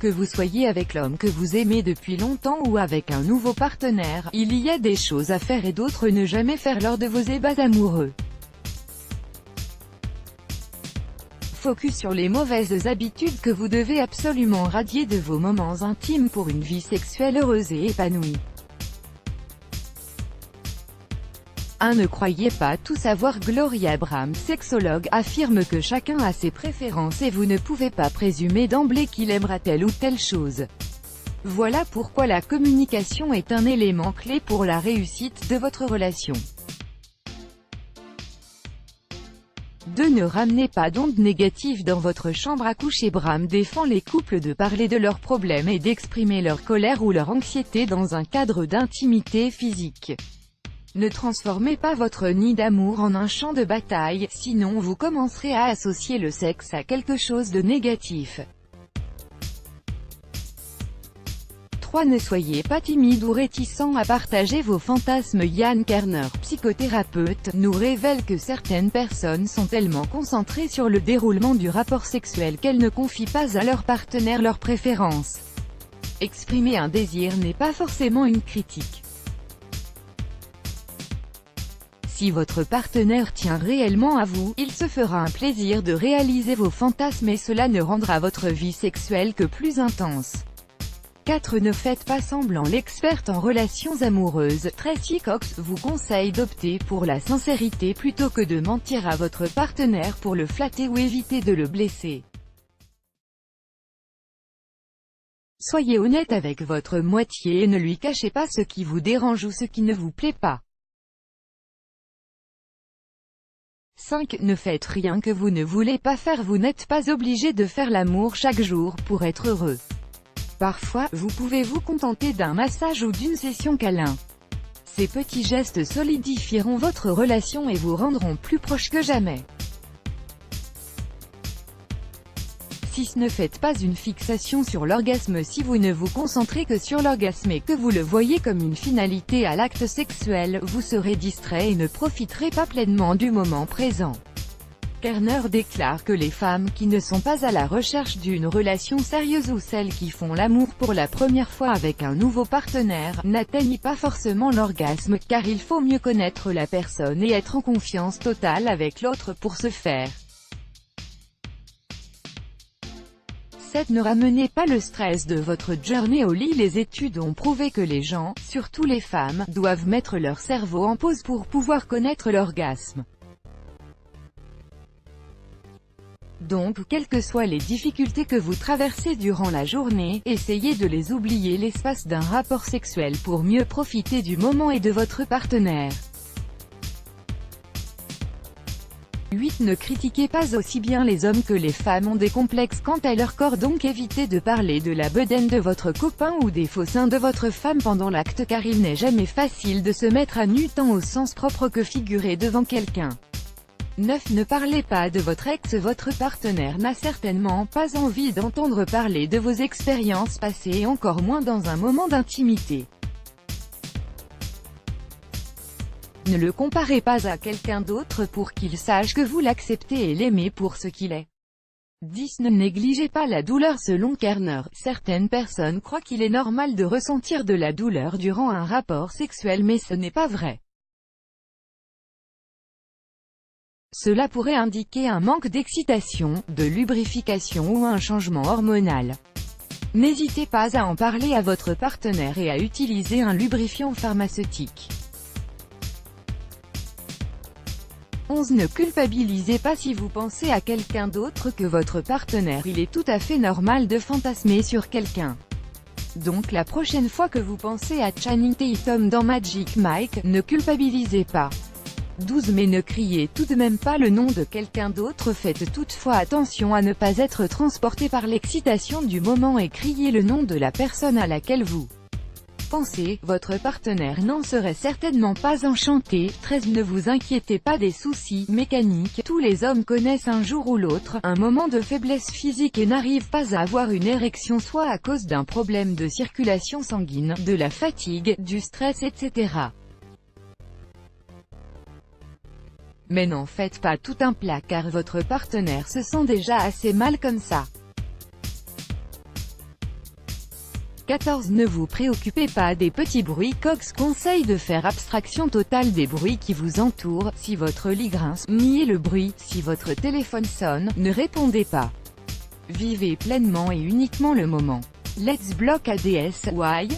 Que vous soyez avec l'homme que vous aimez depuis longtemps ou avec un nouveau partenaire, il y a des choses à faire et d'autres ne jamais faire lors de vos ébats amoureux. Focus sur les mauvaises habitudes que vous devez absolument radier de vos moments intimes pour une vie sexuelle heureuse et épanouie. 1. Ne croyez pas tout savoir. Gloria Abraham, sexologue, affirme que chacun a ses préférences et vous ne pouvez pas présumer d'emblée qu'il aimera telle ou telle chose. Voilà pourquoi la communication est un élément clé pour la réussite de votre relation. 2. Ne ramenez pas d'ondes négatives dans votre chambre à coucher. Abraham défend les couples de parler de leurs problèmes et d'exprimer leur colère ou leur anxiété dans un cadre d'intimité physique. Ne transformez pas votre nid d'amour en un champ de bataille, sinon vous commencerez à associer le sexe à quelque chose de négatif. 3. Ne soyez pas timide ou réticent à partager vos fantasmes. Yann Kerner, psychothérapeute, nous révèle que certaines personnes sont tellement concentrées sur le déroulement du rapport sexuel qu'elles ne confient pas à leur partenaire leurs préférences. Exprimer un désir n'est pas forcément une critique. Si votre partenaire tient réellement à vous, il se fera un plaisir de réaliser vos fantasmes et cela ne rendra votre vie sexuelle que plus intense. 4. Ne faites pas semblant. L'experte en relations amoureuses, Tracy Cox, vous conseille d'opter pour la sincérité plutôt que de mentir à votre partenaire pour le flatter ou éviter de le blesser. Soyez honnête avec votre moitié et ne lui cachez pas ce qui vous dérange ou ce qui ne vous plaît pas. 5. Ne faites rien que vous ne voulez pas faire. Vous n'êtes pas obligé de faire l'amour chaque jour pour être heureux. Parfois, vous pouvez vous contenter d'un massage ou d'une session câlin. Ces petits gestes solidifieront votre relation et vous rendront plus proches que jamais. 6. Ne faites pas une fixation sur l'orgasme. Si vous ne vous concentrez que sur l'orgasme et que vous le voyez comme une finalité à l'acte sexuel, vous serez distrait et ne profiterez pas pleinement du moment présent. Kerner déclare que les femmes qui ne sont pas à la recherche d'une relation sérieuse ou celles qui font l'amour pour la première fois avec un nouveau partenaire, n'atteignent pas forcément l'orgasme, car il faut mieux connaître la personne et être en confiance totale avec l'autre pour ce faire. 7. Ne ramenez pas le stress de votre journée au lit. Les études ont prouvé que les gens, surtout les femmes, doivent mettre leur cerveau en pause pour pouvoir connaître l'orgasme. Donc, quelles que soient les difficultés que vous traversez durant la journée, essayez de les oublier l'espace d'un rapport sexuel pour mieux profiter du moment et de votre partenaire. 8. Ne critiquez pas. Aussi bien les hommes que les femmes ont des complexes quant à leur corps, donc évitez de parler de la bedaine de votre copain ou des faux seins de votre femme pendant l'acte, car il n'est jamais facile de se mettre à nu tant au sens propre que figuré devant quelqu'un. 9. Ne parlez pas de votre ex. Votre partenaire n'a certainement pas envie d'entendre parler de vos expériences passées et encore moins dans un moment d'intimité. Ne le comparez pas à quelqu'un d'autre pour qu'il sache que vous l'acceptez et l'aimez pour ce qu'il est. 10. Ne négligez pas la douleur. Selon Kerner, certaines personnes croient qu'il est normal de ressentir de la douleur durant un rapport sexuel, mais ce n'est pas vrai. Cela pourrait indiquer un manque d'excitation, de lubrification ou un changement hormonal. N'hésitez pas à en parler à votre partenaire et à utiliser un lubrifiant pharmaceutique. 11. Ne culpabilisez pas si vous pensez à quelqu'un d'autre que votre partenaire. Il est tout à fait normal de fantasmer sur quelqu'un. Donc la prochaine fois que vous pensez à Channing Tatum dans Magic Mike, ne culpabilisez pas. 12. Mais ne criez tout de même pas le nom de quelqu'un d'autre. Faites toutefois attention à ne pas être transporté par l'excitation du moment et crier le nom de la personne à laquelle vous pensez. Votre partenaire n'en serait certainement pas enchanté. 13. Ne vous inquiétez pas des soucis mécaniques. Tous les hommes connaissent un jour ou l'autre un moment de faiblesse physique et n'arrivent pas à avoir une érection, soit à cause d'un problème de circulation sanguine, de la fatigue, du stress, etc. Mais n'en faites pas tout un plat car votre partenaire se sent déjà assez mal comme ça. 14. Ne vous préoccupez pas des petits bruits. Cox conseille de faire abstraction totale des bruits qui vous entourent. Si votre lit grince, niez le bruit. Si votre téléphone sonne, ne répondez pas. Vivez pleinement et uniquement le moment. Let's block ADS. Why?